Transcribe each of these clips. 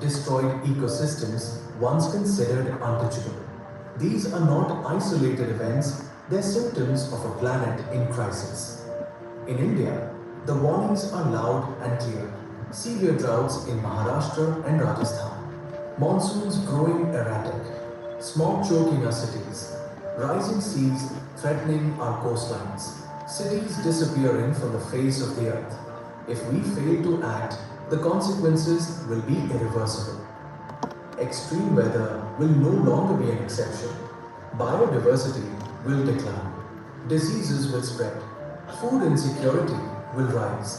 destroyed ecosystems once considered untouchable. These are not isolated events, they're symptoms of a planet in crisis. In India, the warnings are loud and clear. Severe droughts in Maharashtra and Rajasthan. Monsoons growing erratic. Smog choking our cities. Rising seas threatening our coastlines. Cities disappearing from the face of the earth. If we fail to act, the consequences will be irreversible. Extreme weather will no longer be an exception. Biodiversity will decline. Diseases will spread. Food insecurity will rise.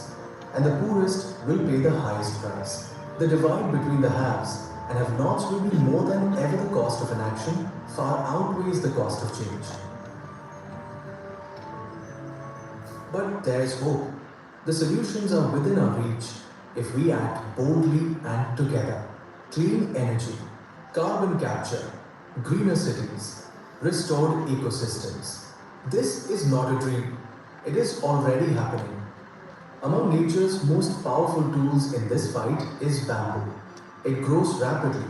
And the poorest will pay the highest price. The divide between the haves and have-nots will be more than ever. The cost of inaction far outweighs the cost of change. But there is hope. The solutions are within our reach if we act boldly and together. Clean energy, carbon capture, greener cities, restored ecosystems. This is not a dream. It is already happening. Among nature's most powerful tools in this fight is bamboo. It grows rapidly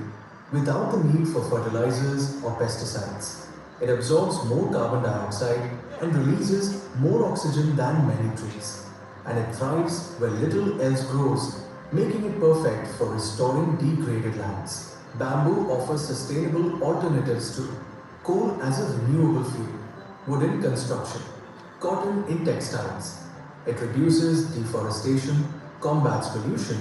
without the need for fertilizers or pesticides. It absorbs more carbon dioxide and releases more oxygen than many trees. And it thrives where little else grows, making it perfect for restoring degraded lands. Bamboo offers sustainable alternatives to coal as a renewable fuel, wood in construction, cotton in textiles. It reduces deforestation, combats pollution,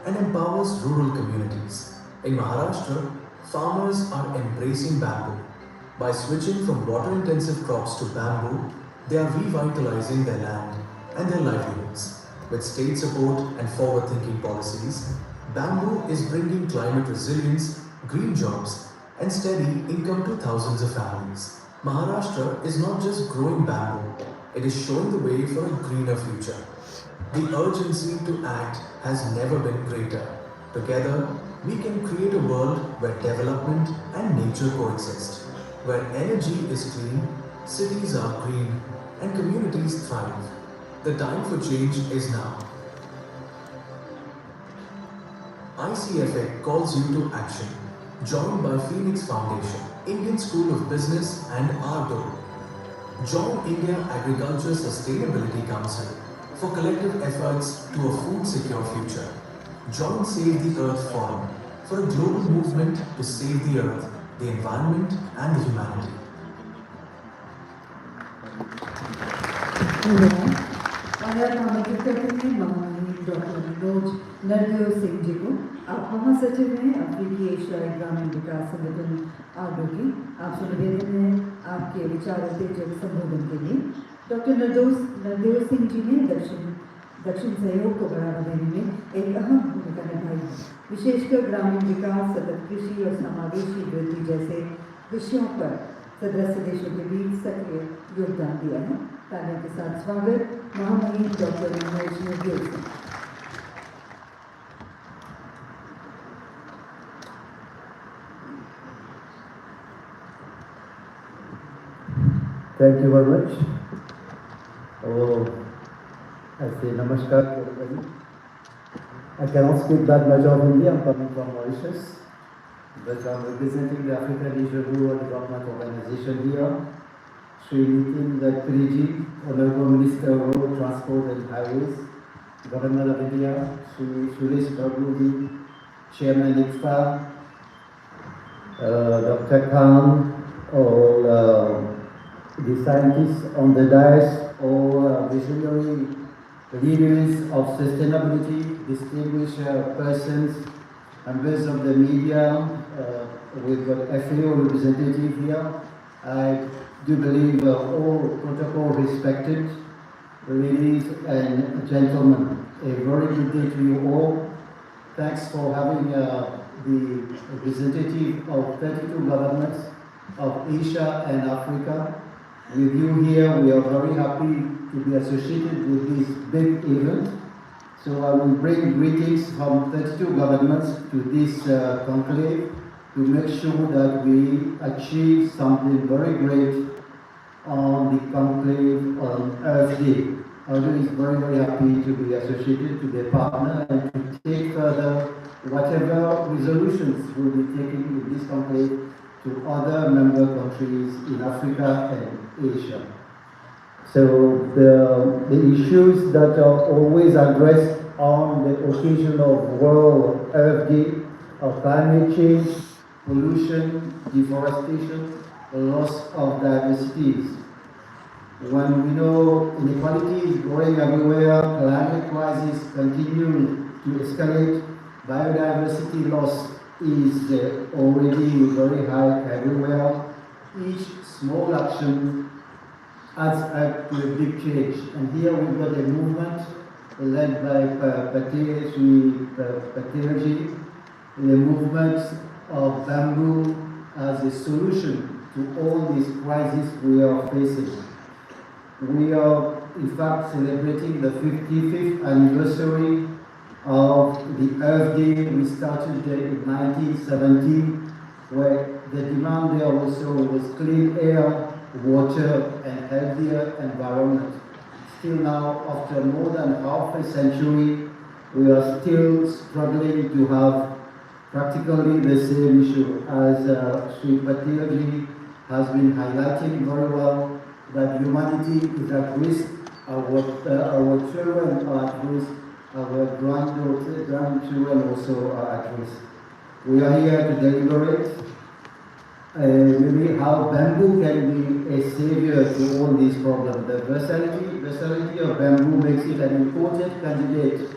and empowers rural communities. In Maharashtra, farmers are embracing bamboo. By switching from water-intensive crops to bamboo, they are revitalizing their land and their livelihoods. With state support and forward-thinking policies, bamboo is bringing climate resilience, green jobs, and steady income to thousands of families. Maharashtra is not just growing bamboo, it is showing the way for a greener future. The urgency to act has never been greater. Together, we can create a world where development and nature coexist, where energy is clean, cities are green, and communities thrive. The time for change is now. ICFA calls you to action, joined by Phoenix Foundation, Indian School of Business, and ARDO. Join India Agriculture Sustainability Council for collective efforts to a food-secure future. Join Save the Earth Forum for a global movement to save the earth, the environment, and the humanity. और हम आमंत्रित करते हैं महामहिम doctor Manoj Nardev Singh ji को। आप महासचिव हैं अफ्रीकी एशियाई ग्रामीण विकास संगठन आर्डो की। आपसे निवेदन है आपके विचारोत्तेजक संबोधन के लिए। डॉक्टर नरदेव सिंह जी ने दक्षिण सहयोग को बढ़ावा देने में एक अहम भूमिका निभाई है, विशेषकर ग्रामीण विकास, सतत कृषि और समावेशी वृद्धि जैसे विषयों पर सदस्य देशों के बीच सक्रिय योगदान दिया है। तालियों के साथ स्वागत महामहिम doctor Manoj Nardev Singh. Thank you very much. I say namaskar to everybody. I cannot speak that much of Hindi. I'm coming from Mauritius, but I'm representing the African Asia Rural Development Organization here. Sri Nitin Gadkariji, Honorable Minister of Road Transport and Highways, Governor of India, Sri Suresh Prabhuji, Chairman ITFA, Dr. Khan, all the scientists on the dais, all visionary leaders of sustainability, distinguished persons, members of the media, we've got FAO representative here. I do believe all protocol respected, ladies and gentlemen, a very good day to you all. Thanks for having the representative of 32 governments of Asia and Africa with you here. We are very happy to be associated with this big event. So I will bring greetings from 32 governments to this conclave to make sure that we achieve something very great on the conclave on Earth Day. Aldo is very, very happy to be associated, to be a partner, and to take further whatever resolutions will be taken in this conclave to other member countries in Africa and Asia. So the issues that are always addressed on the occasion of World Earth Day are climate change, pollution, deforestation, loss of diversities. When we know inequality is growing everywhere, climate crisis continues to escalate, biodiversity loss is already very high everywhere. Each small action adds up to a big change. And here we've got a movement led by Paterji, the movement of bamboo as a solution to all these crises we are facing. We are in fact celebrating the 55th anniversary of the Earth Day. We started in 1917, where the demand there also was clean air, water, and healthier environment. Still now, after more than half a century, we are still struggling to have practically the same issue as Sri Patilji has been highlighting very well, that humanity is at risk, our children are at risk, our grandchildren also are at risk. We are here to deliberate maybe how bamboo can be a savior to all these problems. The versatility of bamboo makes it an important candidate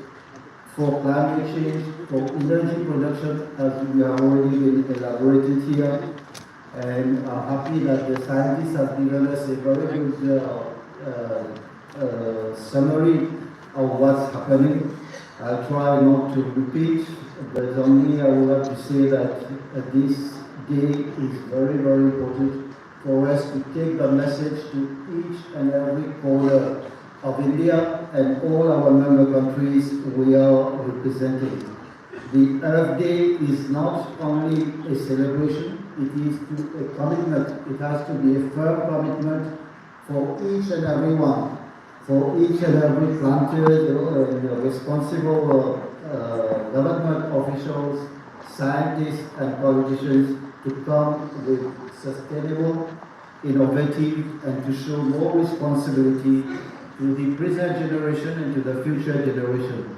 for climate change, for energy production, as we have already been elaborated here. And I'm happy that the scientists have given us a very good summary of what's happening. I'll try not to repeat, but only I would like to say that this day is very, very important for us to take the message to each and every corner of India and all our member countries we are representing. The Earth Day is not only a celebration, it is a commitment. It has to be a firm commitment for each and every one, for each and every planter, responsible government officials, scientists and politicians to come with sustainable, innovative, and to show more responsibility to the present generation and to the future generation.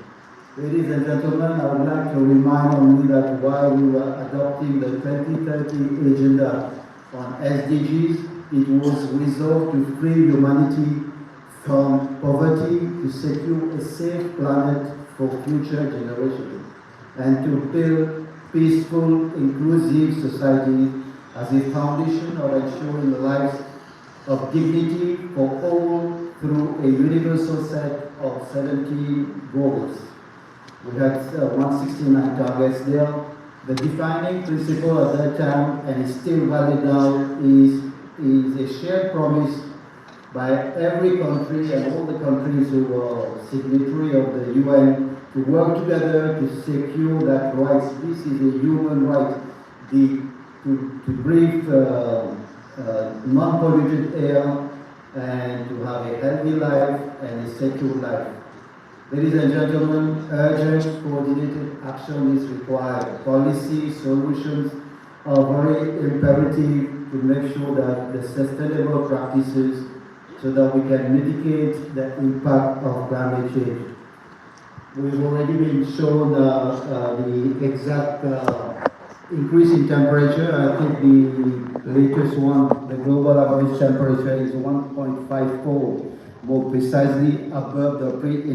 Ladies and gentlemen, I would like to remind only that while we were adopting the 2030 agenda on SDGs, it was resolved to free humanity from poverty, to secure a safe planet for future generations, and to build peaceful, inclusive society as a foundation of ensuring the lives of dignity for all through a universal set of 17 goals. We had 169 targets there. The defining principle at that time, and is still valid now, is a shared promise by every country and all the countries who are signatory of the UN to work together to secure that rights. This is a human right, to breathe non-polluted air and to have a healthy life and a secure life. Ladies and gentlemen, urgent coordinated action is required. Policy solutions are very imperative to make sure that the sustainable practices so that we can mitigate the impact of climate change. We've already been shown the exact increase in temperature. I think the latest one, the global average temperature is 1.54, more precisely above the pre